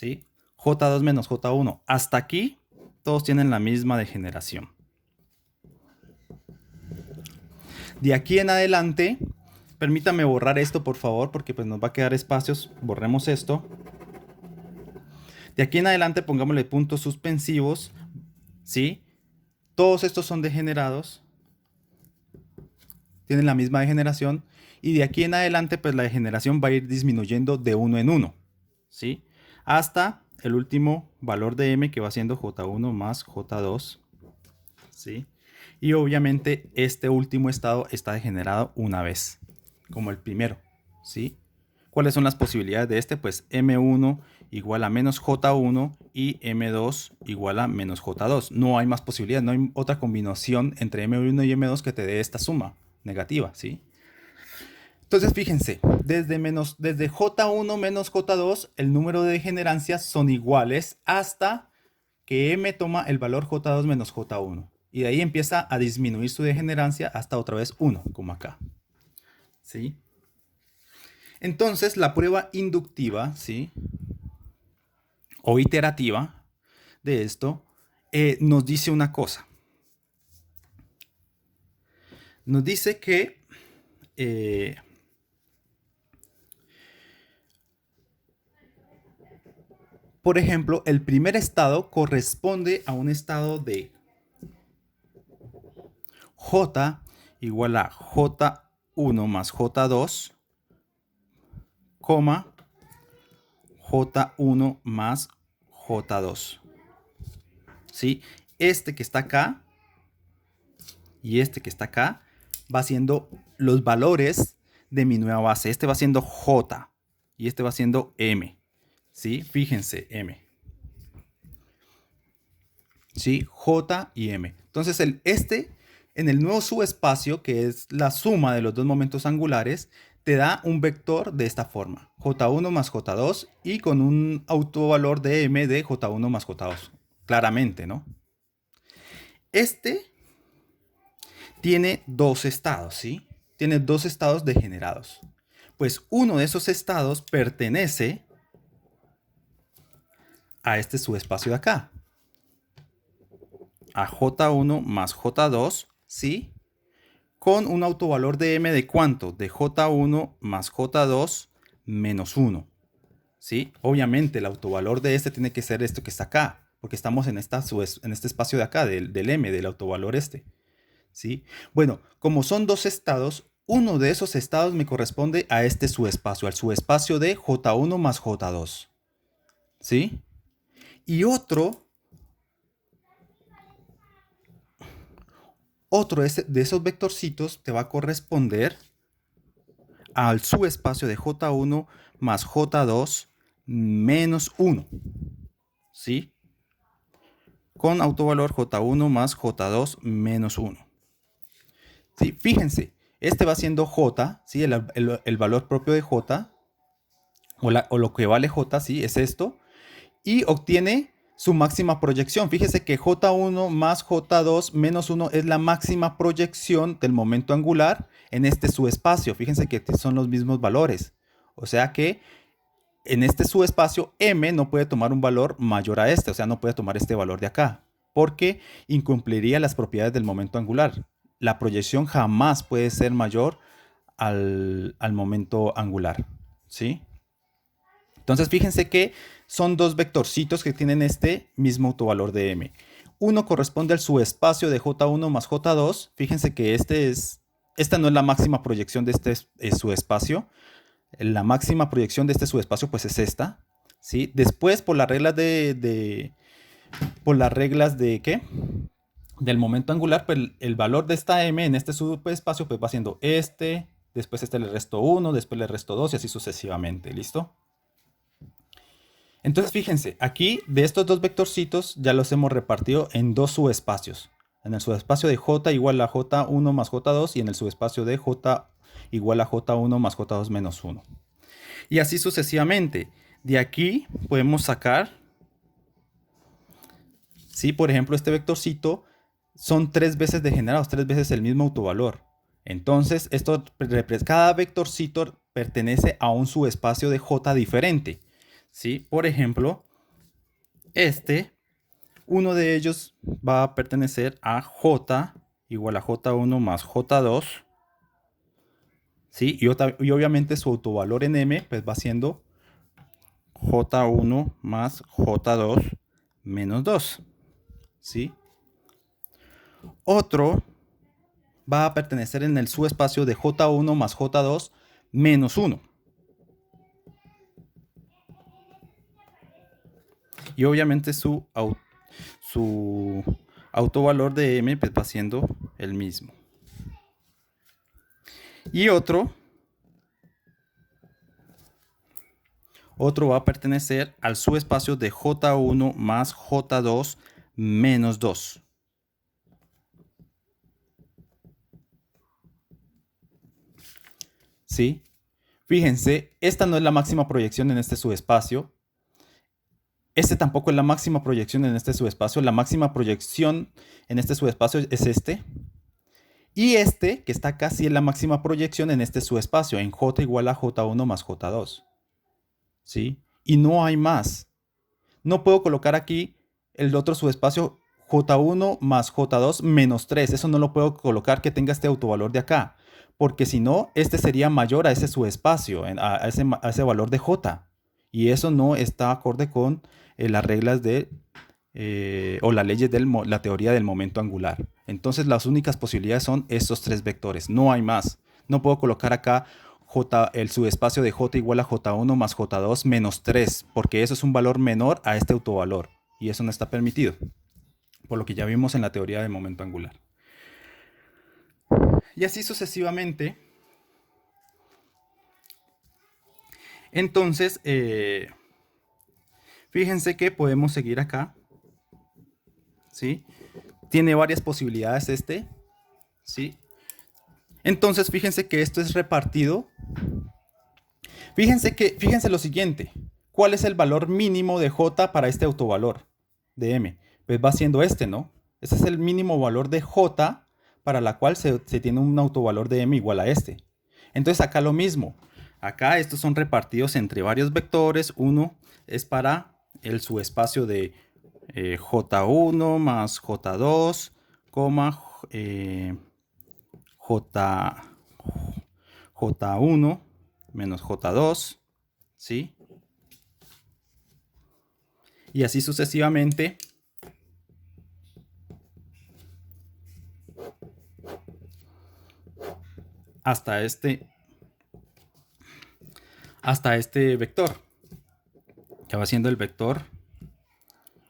¿sí? J2 menos J1. Hasta aquí todos tienen la misma degeneración. De aquí en adelante, permítame borrar esto por favor, porque pues nos va a quedar espacios. Borremos esto. De aquí en adelante pongámosle puntos suspensivos, ¿sí? Todos estos son degenerados, tienen la misma degeneración, y de aquí en adelante pues la degeneración va a ir disminuyendo de uno en uno, ¿sí? Hasta el último valor de m, que va siendo J1 más J2, ¿sí? Y obviamente este último estado está degenerado una vez, como el primero, ¿sí? ¿Cuáles son las posibilidades de este? Pues M1 igual a menos J1 y M2 igual a menos J2. No hay más posibilidades, no hay otra combinación entre M1 y M2 que te dé esta suma negativa, ¿sí? Entonces fíjense, desde J1 menos J2, el número de degenerancias son iguales hasta que M toma el valor J2 menos J1. Y de ahí empieza a disminuir su degenerancia hasta otra vez 1, como acá, ¿sí? Entonces la prueba inductiva, ¿sí? O iterativa de esto, nos dice una cosa. Nos dice que por ejemplo, el primer estado corresponde a un estado de J igual a J1 más J2, coma J1 más J2. ¿Sí? Este que está acá y este que está acá va siendo los valores de mi nueva base. Este va siendo J y este va siendo M. ¿Sí? Fíjense, M. ¿Sí? J y M. Entonces, en el nuevo subespacio, que es la suma de los dos momentos angulares, te da un vector de esta forma. J1 más J2 y con un autovalor de M de J1 más J2. Claramente, ¿no? Este tiene dos estados, ¿sí? Tiene dos estados degenerados. Pues uno de esos estados pertenece a este subespacio de acá. A J1 más J2, ¿sí? Con un autovalor de M de ¿cuánto? De J1 más J2 menos 1, ¿sí? Obviamente el autovalor de este tiene que ser esto que está acá, porque estamos en este espacio de acá, del M, del autovalor este, ¿sí? Bueno, como son dos estados, uno de esos estados me corresponde a este subespacio, al subespacio de J1 más J2, ¿sí? Y otro de esos vectorcitos te va a corresponder al subespacio de J1 más J2 menos 1, ¿sí? Con autovalor J1 más J2 menos 1. ¿Sí? Fíjense, este va siendo J, ¿sí? El valor propio de J, o lo que vale J, ¿sí? Es esto, y obtiene su máxima proyección. Fíjese que J1 más J2 menos 1 es la máxima proyección del momento angular en este subespacio. Fíjense que son los mismos valores. O sea que en este subespacio M no puede tomar un valor mayor a este. O sea, no puede tomar este valor de acá, porque incumpliría las propiedades del momento angular. La proyección jamás puede ser mayor al momento angular, ¿sí? Entonces fíjense que son dos vectorcitos que tienen este mismo autovalor de M. Uno corresponde al subespacio de J1 más J2. Fíjense que esta no es la máxima proyección de este subespacio. La máxima proyección de este subespacio pues es esta, ¿sí? Después por las reglas ¿qué? Del momento angular, pues el valor de esta M en este subespacio pues va siendo este, después este le resto 1, después le resto 2 y así sucesivamente, ¿listo? Entonces fíjense, aquí de estos dos vectorcitos ya los hemos repartido en dos subespacios. En el subespacio de J igual a J1 más J2 y en el subespacio de J igual a J1 más J2 menos 1. Y así sucesivamente. De aquí podemos sacar, ¿sí? Por ejemplo, este vectorcito son 3 veces degenerados, 3 veces el mismo autovalor. Entonces, cada vectorcito pertenece a un subespacio de J diferente, ¿sí? Por ejemplo, uno de ellos va a pertenecer a J igual a J1 más J2, ¿sí? Y obviamente su autovalor en M pues va siendo J1 más J2 menos 2, ¿sí? Otro va a pertenecer en el subespacio de J1 más J2 menos 1. Y obviamente su autovalor de M pues va siendo el mismo. Y otro va a pertenecer al subespacio de J1 más J2 menos 2. ¿Sí? Fíjense, esta no es la máxima proyección en este subespacio. Este tampoco es la máxima proyección en este subespacio. La máxima proyección en este subespacio es este. Y este, que está acá, sí es la máxima proyección en este subespacio, en J igual a J1 más J2. ¿Sí? Y no hay más. No puedo colocar aquí el otro subespacio J1 más J2 menos 3. Eso no lo puedo colocar que tenga este autovalor de acá. Porque si no, este sería mayor a ese subespacio, a ese valor de J. Y eso no está acorde con las reglas de o las leyes de la teoría del momento angular. Entonces las únicas posibilidades son estos tres vectores, no hay más. No puedo colocar acá el subespacio de J igual a J1 más J2 menos 3, porque eso es un valor menor a este autovalor, y eso no está permitido, por lo que ya vimos en la teoría del momento angular. Y así sucesivamente. Entonces, fíjense que podemos seguir acá, ¿sí? Tiene varias posibilidades ¿sí? Entonces, fíjense que esto es repartido. Fíjense lo siguiente. ¿Cuál es el valor mínimo de J para este autovalor de M? Pues va siendo este, ¿no? Ese es el mínimo valor de J para la cual se tiene un autovalor de M igual a este. Entonces acá lo mismo. Acá estos son repartidos entre varios vectores. Uno es para el subespacio de J1 más J2, J1 menos J2, ¿sí? Y así sucesivamente hasta este vector, que va siendo el vector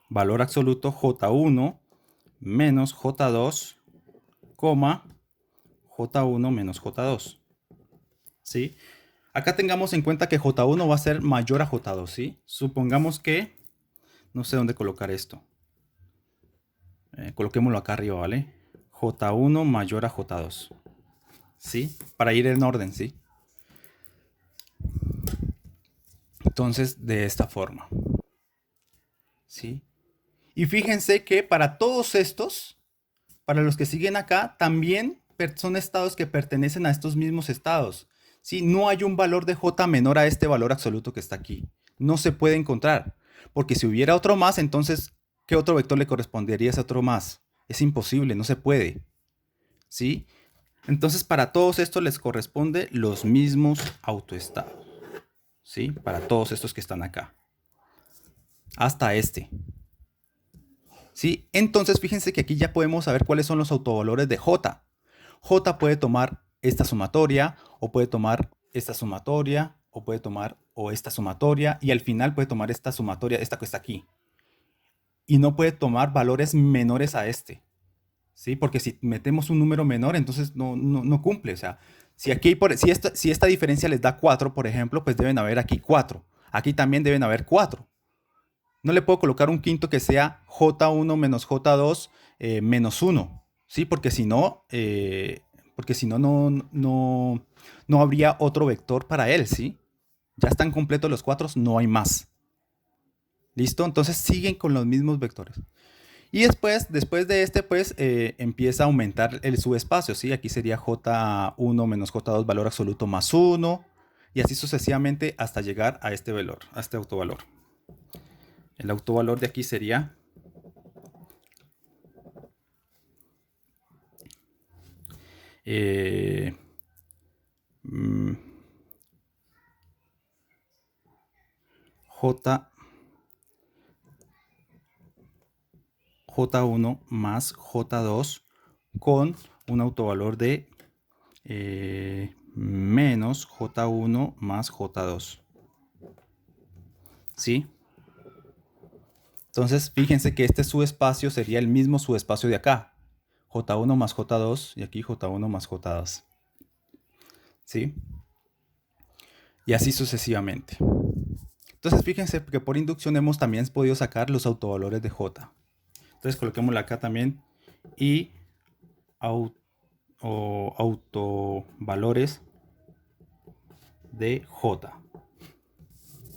valor absoluto J1 menos J2, J1 menos J2, ¿sí? Acá tengamos en cuenta que J1 va a ser mayor a J2, ¿sí? Supongamos que, no sé dónde colocar esto. Coloquémoslo acá arriba, ¿vale? J1 mayor a J2, ¿sí? Para ir en orden, ¿sí? Entonces, de esta forma, ¿sí? Y fíjense que para todos estos, para los que siguen acá, también son estados que pertenecen a estos mismos estados, ¿sí? No hay un valor de J menor a este valor absoluto que está aquí. No se puede encontrar. Porque si hubiera otro más, entonces, ¿qué otro vector le correspondería a ese otro más? Es imposible, no se puede, ¿sí? Entonces, para todos estos les corresponde los mismos autoestados, ¿sí? Para todos estos que están acá. Hasta este. ¿Sí? Entonces, fíjense que aquí ya podemos saber cuáles son los autovalores de J. J puede tomar esta sumatoria, o puede tomar esta sumatoria, o puede tomar esta sumatoria, y al final puede tomar esta sumatoria, esta que está aquí. Y no puede tomar valores menores a este, ¿sí? Porque si metemos un número menor, entonces no cumple. O sea, si esta diferencia les da 4, por ejemplo, pues deben haber aquí 4. Aquí también deben haber 4. No le puedo colocar un quinto que sea J1 menos J2 menos 1, ¿sí? Porque si no, no habría otro vector para él, ¿sí? Ya están completos los 4, no hay más. ¿Listo? Entonces siguen con los mismos vectores. Y después de este, pues empieza a aumentar el subespacio, ¿sí? Aquí sería J1 menos J2 valor absoluto más 1, y así sucesivamente hasta llegar a este valor, a este autovalor. El autovalor de aquí sería J1 más J2 con un autovalor de menos J1 más J2. ¿Sí? Entonces, fíjense que este subespacio sería el mismo subespacio de acá. J1 más J2 y aquí J1 más J2. ¿Sí? Y así sucesivamente. Entonces, fíjense que por inducción hemos también podido sacar los autovalores de J. Entonces, coloquémoslo acá también. Y autovalores de J.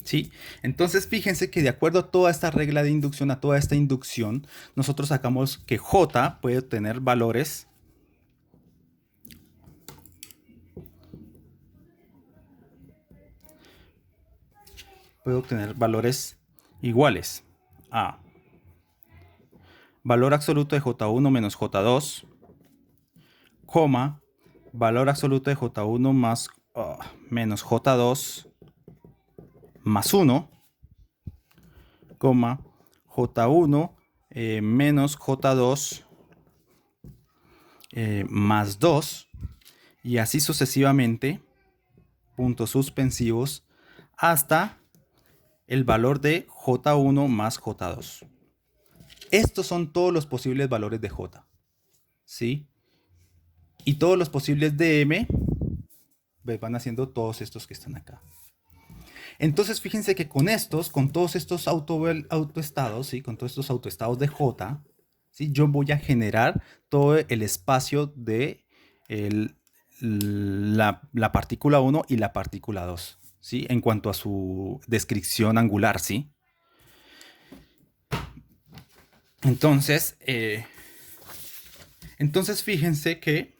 ¿Sí? Entonces fíjense que de acuerdo a toda esta regla de inducción, a toda esta inducción, nosotros sacamos que J puede tener valores iguales a valor absoluto de J1 menos J2, coma, valor absoluto de J1 más menos J2 más 1, coma, J1 menos J2 más 2, y así sucesivamente, puntos suspensivos, hasta el valor de J1 más J2. Estos son todos los posibles valores de J. ¿Sí? Y todos los posibles de M van haciendo todos estos que están acá. Entonces fíjense que con todos estos autoestados, ¿sí? Con todos estos autoestados de J, ¿sí? Yo voy a generar todo el espacio de la partícula 1 y la partícula 2, ¿sí? En cuanto a su descripción angular, ¿sí? Entonces fíjense que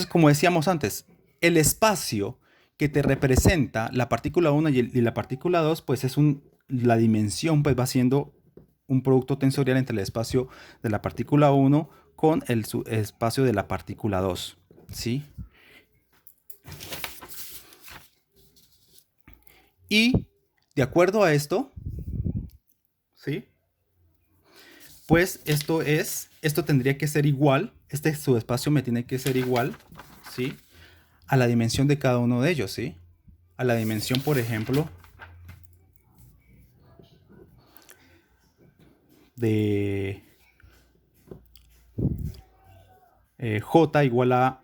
como decíamos antes, el espacio que te representa la partícula 1 y la partícula 2, pues es la dimensión, pues va siendo un producto tensorial entre el espacio de la partícula 1 con el espacio de la partícula 2, ¿sí? Y de acuerdo a esto, ¿sí? Pues esto tendría que ser igual, este subespacio me tiene que ser igual, ¿sí? A la dimensión de cada uno de ellos, ¿sí? A la dimensión, por ejemplo, de J igual a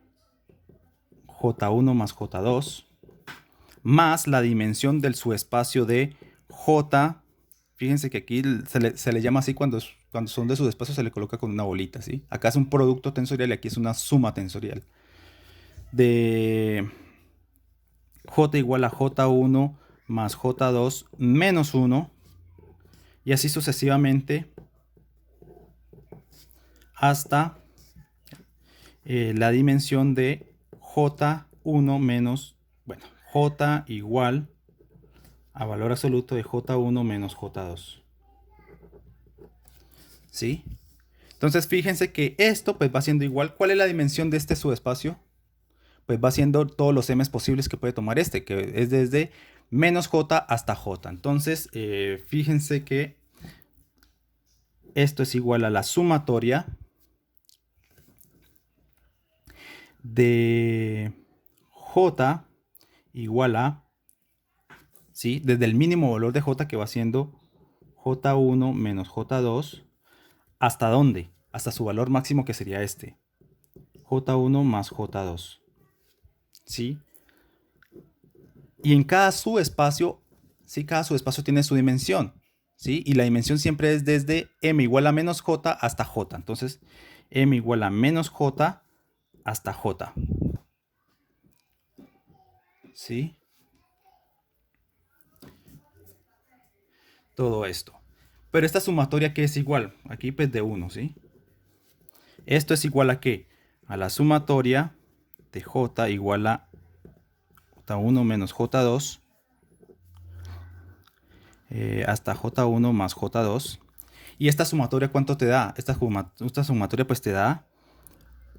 J1 más J2, más la dimensión del subespacio de J. Fíjense que aquí se le llama así cuando son de subespacio, se le coloca con una bolita, ¿sí? Acá es un producto tensorial y aquí es una suma tensorial. De J igual a J1 más J2 menos 1, y así sucesivamente hasta la dimensión de J1 menos, bueno, J igual a valor absoluto de J1 menos J2. ¿Sí? Entonces fíjense que esto pues va siendo igual. ¿Cuál es la dimensión de este subespacio? Pues va siendo todos los m's posibles que puede tomar este, que es desde menos J hasta J. Entonces fíjense que esto es igual a la sumatoria de J igual a, ¿sí? Desde el mínimo valor de J, que va siendo J1 menos J2, ¿hasta dónde? Hasta su valor máximo, que sería este, J1 más J2, ¿sí? Y en cada subespacio, ¿sí? Cada subespacio tiene su dimensión, ¿sí? Y la dimensión siempre es desde m igual a menos j hasta j. Entonces, m igual a menos j hasta j, ¿sí? Todo esto. Pero esta sumatoria, ¿qué es igual? Aquí pues de 1, ¿sí? Esto es igual a ¿qué? A la sumatoria de j igual a J1 menos J2 hasta J1 más J2. ¿Y esta sumatoria cuánto te da? Esta sumatoria pues te da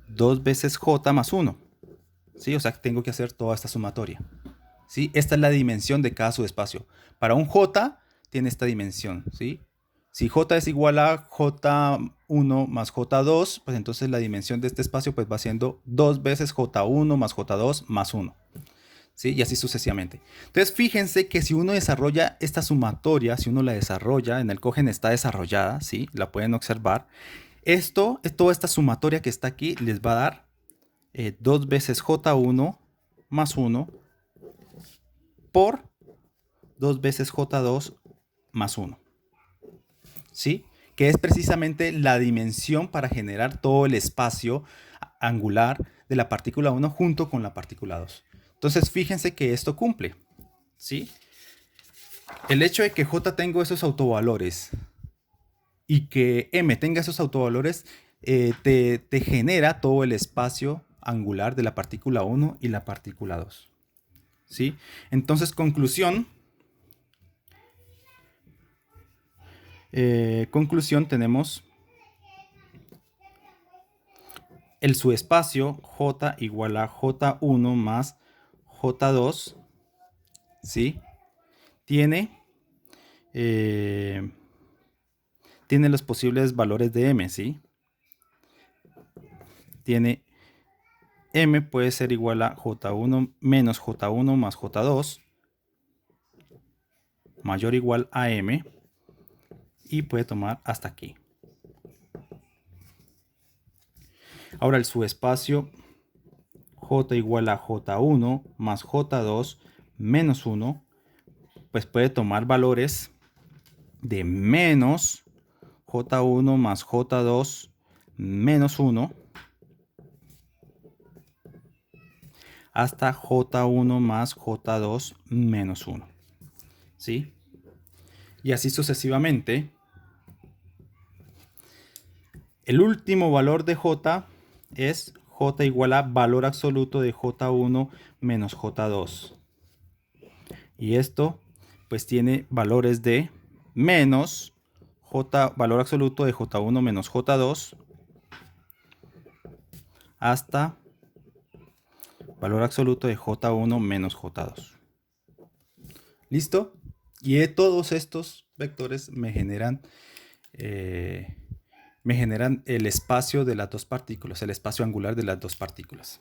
2 veces J más 1. ¿Sí? O sea, tengo que hacer toda esta sumatoria. ¿Sí? Esta es la dimensión de cada subespacio. Para un J tiene esta dimensión. ¿Sí? Si J es igual a J1 más J2, pues entonces la dimensión de este espacio pues va siendo 2 veces J1 más J2 más 1. ¿Sí? Y así sucesivamente. Entonces fíjense que si uno desarrolla esta sumatoria, si uno la desarrolla, en el Cogen está desarrollada, ¿sí? La pueden observar. Toda esta sumatoria que está aquí les va a dar 2 veces J1 más 1 por 2 veces J2 más 1. ¿Sí? Que es precisamente la dimensión para generar todo el espacio angular de la partícula 1 junto con la partícula 2. Entonces fíjense que esto cumple. ¿Sí? El hecho de que J tenga esos autovalores y que M tenga esos autovalores te genera todo el espacio angular de la partícula 1 y la partícula 2. ¿Sí? Entonces, conclusión, tenemos el subespacio J igual a J1 más J2, ¿sí? Tiene los posibles valores de M, ¿sí? Tiene M puede ser igual a J1 menos J1 más J2 mayor o igual a M y puede tomar hasta aquí. Ahora el subespacio J igual a J1 más J2 menos 1 pues puede tomar valores de menos J1 más J2 menos 1 hasta J1 más J2 menos 1. ¿Sí? Y así sucesivamente. El último valor de J es J igual a valor absoluto de J1 menos J2. Y esto pues tiene valores de menos valor absoluto de J1 menos J2 hasta valor absoluto de J1 menos J2. ¿Listo? Y todos estos vectores me generan el espacio de las dos partículas, el espacio angular de las dos partículas.